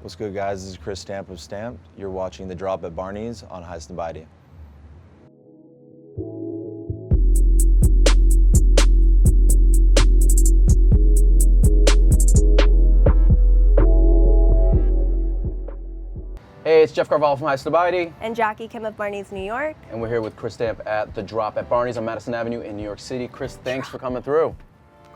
What's good, guys? This is Chris Stamp of Stamped. You're watching The Drop at Barneys on Highsnobiety. Hey, it's Jeff Carvalho from Highsnobiety. And Jackie Kim of Barneys, New York. And we're here with Chris Stamp at The Drop at Barneys on Madison Avenue in New York City. Chris, thanks for coming through.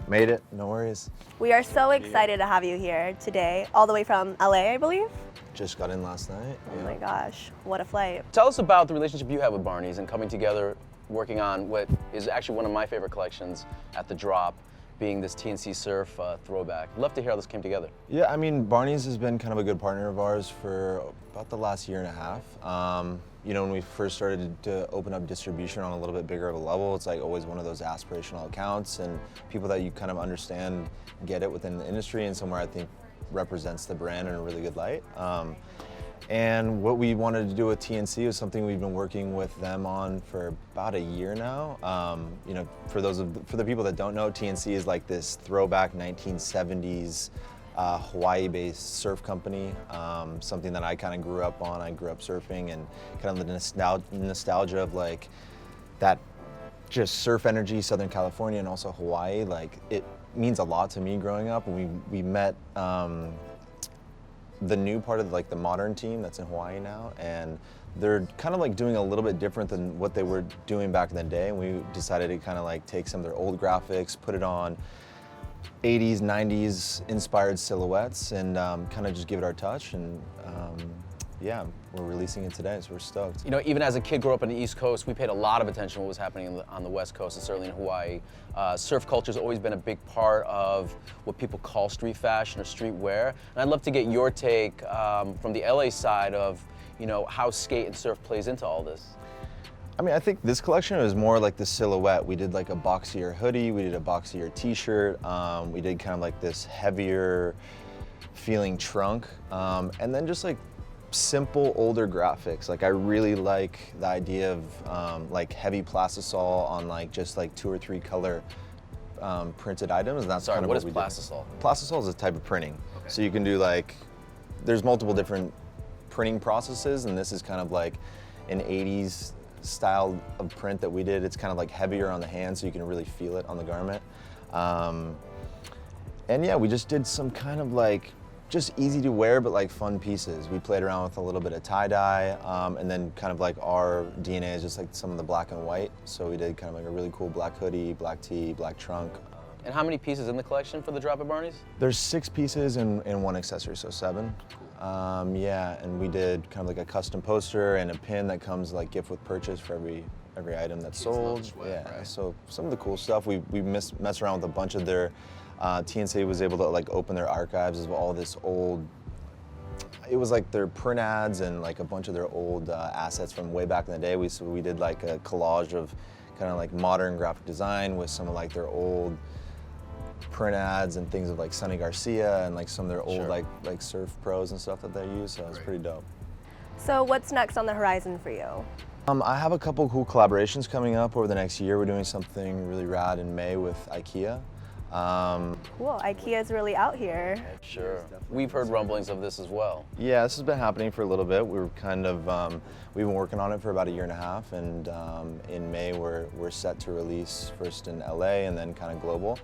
Made it, no worries. We are so excited to have you here today, all the way from LA, I believe. Just got in last night. Oh my gosh, what a flight. Tell us about the relationship you have with Barneys and coming together, working on what is actually one of my favorite collections at The Drop, being this TNC Surf throwback. Love to hear how this came together. Yeah, I mean, Barneys has been kind of a good partner of ours for about the last year and a half. You know, when we first started to open up distribution on a little bit bigger of a level, it's like always one of those aspirational accounts and people that you kind of understand, get it within the industry, and somewhere I think represents the brand in a really good light. And what we wanted to do with TNC was something we've been working with them on for about a year now. You know, for the people that don't know, TNC is like this throwback 1970s Hawaii-based surf company. Something that I kind of grew up on. I grew up surfing, and kind of the nostalgia of like that just surf energy, Southern California and also Hawaii. Like, it means a lot to me growing up. We met the new part of like the modern team that's in Hawaii now, and they're kind of like doing a little bit different than what they were doing back in the day, and we decided to kind of like take some of their old graphics, put it on 80s, 90s inspired silhouettes, and kind of just give it our touch. And yeah, we're releasing it today, so we're stoked. You know, even as a kid growing up on the East Coast, we paid a lot of attention to what was happening on the West Coast, and certainly in Hawaii. Surf culture's always been a big part of what people call street fashion or streetwear. And I'd love to get your take from the LA side of, you know, how skate and surf plays into all this. I mean, I think this collection was more like the silhouette. We did like a boxier hoodie, we did a boxier t-shirt, we did kind of like this heavier feeling trunk, and then just like simple older graphics. Like, I really like the idea of like heavy plastisol on like just like 2 or 3 color printed items. And that's Sorry, kind of what is we plastisol? Did. Plastisol is a type of printing. Okay. So you can do like, there's multiple different printing processes, and this is kind of like an 80s style of print that we did. It's kind of like heavier on the hand, so you can really feel it on the garment. And yeah, we just did some kind of like just easy to wear but like fun pieces. We played around with a little bit of tie-dye, and then kind of like our DNA is just like some of the black and white. So we did kind of like a really cool black hoodie, black tee, black trunk. And how many pieces in the collection for the Drop at Barneys? There's 6 pieces and 1 accessory, so 7. Yeah, and we did kind of like a custom poster and a pin that comes like gift with purchase for every item that's sold. Yeah, right. So some of the cool stuff, we mess around with a bunch of their, TNC was able to like open their archives of all this old, it was like their print ads and like a bunch of their old assets from way back in the day. So we did like a collage of kind of like modern graphic design with some of like their old print ads and things of like Sonny Garcia and like some of their old like surf pros and stuff that they use, so it's pretty dope. So what's next on the horizon for you? I have a couple cool collaborations coming up over the next year. We're doing something really rad in May with Ikea. Cool, Ikea's really out here. Sure. We've heard rumblings of this as well. Yeah, this has been happening for a little bit. We're kind of, we've been working on it for about a year and a half, and in May we're set to release first in LA and then kind of global.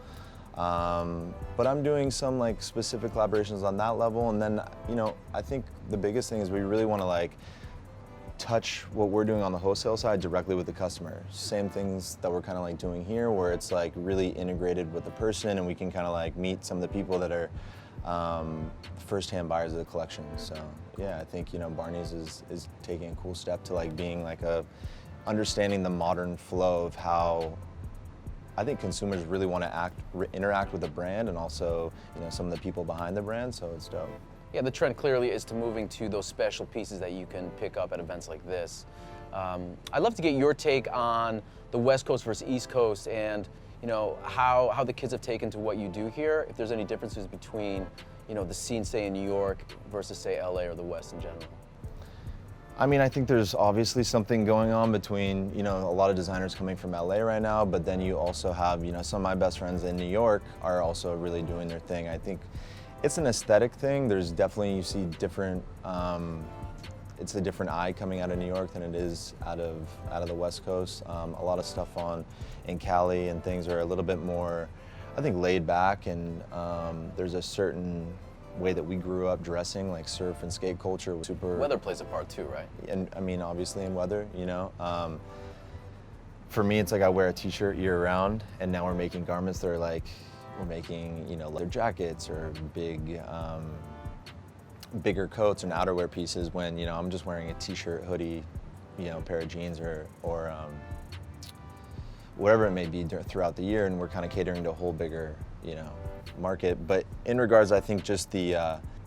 But I'm doing some like specific collaborations on that level, and then, you know, I think the biggest thing is we really want to like touch what we're doing on the wholesale side directly with the customer. Same things that we're kind of like doing here, where it's like really integrated with the person, and we can kind of like meet some of the people that are first-hand buyers of the collection. So yeah, I think, you know, Barneys is taking a cool step to like being like understanding the modern flow of how I think consumers really want to interact with the brand, and also, you know, some of the people behind the brand, so it's dope. Yeah, the trend clearly is to moving to those special pieces that you can pick up at events like this. I'd love to get your take on the West Coast versus East Coast, and, you know, how the kids have taken to what you do here, if there's any differences between, you know, the scene, say, in New York versus, say, LA or the West in general. I mean, I think there's obviously something going on between, you know, a lot of designers coming from LA right now, but then you also have, you know, some of my best friends in New York are also really doing their thing. I think It's an aesthetic thing. There's definitely, you see different, it's a different eye coming out of New York than it is out of the West Coast. A lot of stuff in Cali and things are a little bit more, I think, laid back, and there's a certain way that we grew up dressing, like surf and skate culture was super. Weather plays a part too, right? And I mean, obviously in weather, you know. For me, it's like I wear a t-shirt year round, and now we're making garments that are like, we're making, you know, leather jackets or bigger coats and outerwear pieces when, you know, I'm just wearing a t-shirt, hoodie, you know, pair of jeans or whatever it may be throughout the year, and we're kind of catering to a whole bigger, you know, market. But in regards, I think just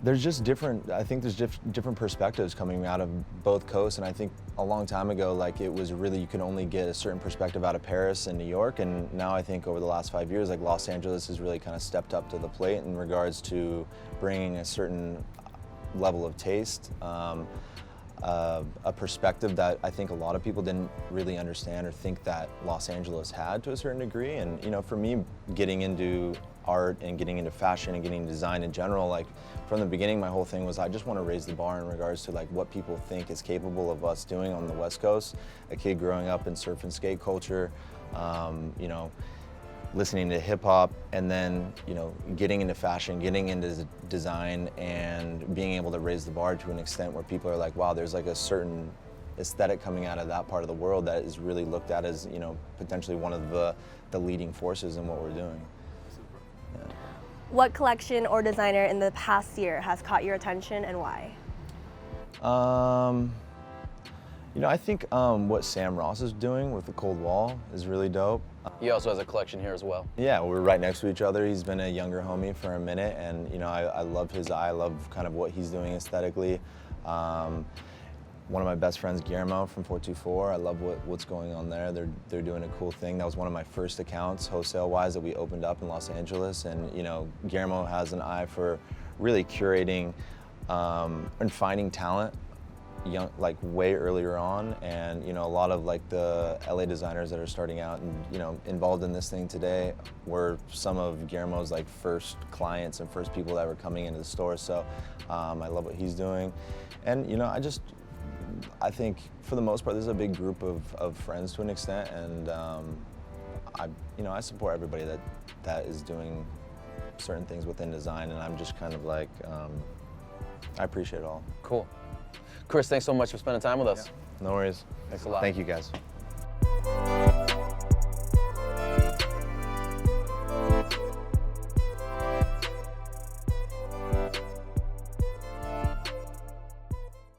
there's just different, I think there's different perspectives coming out of both coasts, and I think a long time ago, like, it was really, you could only get a certain perspective out of Paris and New York, and now I think over the last 5 years, like, Los Angeles has really kind of stepped up to the plate in regards to bringing a certain level of taste, a perspective that I think a lot of people didn't really understand or think that Los Angeles had to a certain degree. And, you know, for me, getting into art and getting into fashion and getting into design in general, like, from the beginning, my whole thing was I just want to raise the bar in regards to like what people think is capable of us doing on the West Coast. A kid growing up in surf and skate culture, you know, listening to hip hop, and then, you know, getting into fashion, getting into design, and being able to raise the bar to an extent where people are like, wow, there's like a certain aesthetic coming out of that part of the world that is really looked at as, you know, potentially one of the leading forces in what we're doing. Yeah. What collection or designer in the past year has caught your attention, and why? You know, I think what Sam Ross is doing with the Cold Wall is really dope. He also has a collection here as well. Yeah, we're right next to each other. He's been a younger homie for a minute, and, you know, I love his eye. I love kind of what he's doing aesthetically. One of my best friends, Guillermo from 424, I love what's going on there. They're doing a cool thing. That was one of my first accounts, wholesale-wise, that we opened up in Los Angeles. And, you know, Guillermo has an eye for really curating and finding talent young, like way earlier on. And, you know, a lot of like the LA designers that are starting out and, you know, involved in this thing today were some of Guillermo's like first clients and first people that were coming into the store. So I love what he's doing. And, you know, I think for the most part, this is a big group of friends to an extent, and I support everybody that is doing certain things within design, and I'm just kind of like, I appreciate it all. Cool. Chris, thanks so much for spending time with us. No worries. Thanks a lot. Thank you, guys.